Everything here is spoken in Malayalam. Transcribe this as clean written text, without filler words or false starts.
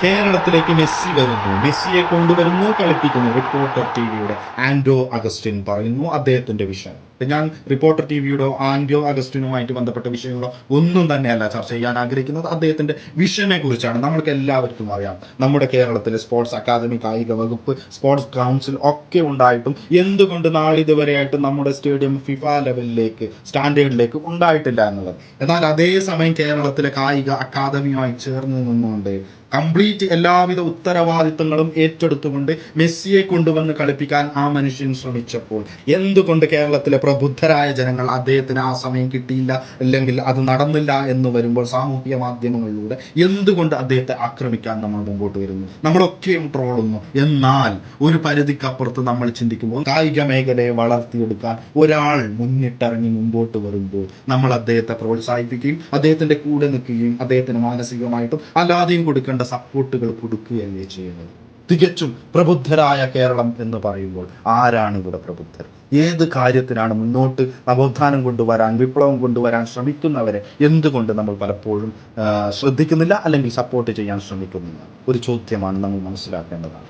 കേരളത്തിലേക്ക് മെസ്സി വരുന്നു, മെസ്സിയെ കൊണ്ടുവരുന്നു, കളിപ്പിക്കുന്നു. റിപ്പോർട്ടർ ടിവിയുടെ ആൻഡ്രോ അഗസ്റ്റിൻ പറയുന്നു അദ്ദേഹത്തിന്റെ വിഷയം. ഞാൻ റിപ്പോർട്ടർ ടിവിയുടെ ആൻഡ്രോ അഗസ്റ്റിനുമായിട്ട് ബന്ധപ്പെട്ട വിഷയങ്ങളോ ഒന്നും തന്നെയല്ല ചർച്ച ചെയ്യാൻ ആഗ്രഹിക്കുന്നത്. അദ്ദേഹത്തിന്റെ വിഷനെ കുറിച്ചാണ്. നമ്മൾക്ക് എല്ലാവർക്കും അറിയാം, നമ്മുടെ കേരളത്തിലെ സ്പോർട്സ് അക്കാദമി, കായിക വകുപ്പ്, സ്പോർട്സ് കൗൺസിൽ ഒക്കെ ഉണ്ടായിട്ടും എന്തുകൊണ്ട് നാളിതുവരെയായിട്ട് നമ്മുടെ സ്റ്റേഡിയം ഫിഫ ലെവലിലേക്ക്, സ്റ്റാൻഡേർഡിലേക്ക് ഉണ്ടായിട്ടില്ല എന്നുള്ളത്. എന്നാൽ അതേസമയം കേരളത്തിലെ കായിക അക്കാദമിയുമായി ചേർന്ന് നിന്നുകൊണ്ട് കംപ്ലീറ്റ് എല്ലാവിധ ഉത്തരവാദിത്തങ്ങളും ഏറ്റെടുത്തുകൊണ്ട് മെസ്സിയെ കൊണ്ടുവന്ന് കളിപ്പിക്കാൻ ആ മനുഷ്യൻ ശ്രമിച്ചപ്പോൾ എന്തുകൊണ്ട് കേരളത്തിലെ പ്രബുദ്ധരായ ജനങ്ങൾ അദ്ദേഹത്തിന് ആ സമയം കിട്ടിയില്ല, അല്ലെങ്കിൽ അത് നടന്നില്ല എന്ന് വരുമ്പോൾ സാമൂഹിക മാധ്യമങ്ങളിലൂടെ എന്തുകൊണ്ട് അദ്ദേഹത്തെ ആക്രമിക്കാൻ നമ്മൾ മുമ്പോട്ട് വരുന്നു? നമ്മളൊക്കെയും ട്രോളുന്നു. എന്നാൽ ഒരു പരിധിക്കപ്പുറത്ത് നമ്മൾ ചിന്തിക്കുമ്പോൾ കായിക മേഖലയെ വളർത്തിയെടുക്കാൻ ഒരാൾ മുന്നിട്ടിറങ്ങി മുമ്പോട്ട് വരുമ്പോൾ നമ്മൾ അദ്ദേഹത്തെ പ്രോത്സാഹിപ്പിക്കുകയും അദ്ദേഹത്തിന്റെ കൂടെ നിൽക്കുകയും അദ്ദേഹത്തിന് മാനസികമായിട്ടും അല്ലാതെയും കൊടുക്കേണ്ട സപ്പോർട്ടുകൾ കൊടുക്കുകയല്ലേ ചെയ്യുന്നത്. തികച്ചും പ്രബുദ്ധരായ കേരളം എന്ന് പറയുമ്പോൾ ആരാണ് ഇവിടെ പ്രബുദ്ധർ? ഏത് കാര്യത്തിനാണ് മുന്നോട്ട് നവോത്ഥാനം കൊണ്ടുവരാൻ, വിപ്ലവം കൊണ്ടുവരാൻ ശ്രമിക്കുന്നവരെ എന്തുകൊണ്ട് നമ്മൾ പലപ്പോഴും ശ്രദ്ധിക്കുന്നില്ല, അല്ലെങ്കിൽ സപ്പോർട്ട് ചെയ്യാൻ ശ്രമിക്കുന്നില്ല? ഒരു ചോദ്യമാണ് നമ്മൾ മനസ്സിലാക്കേണ്ടതാണ്.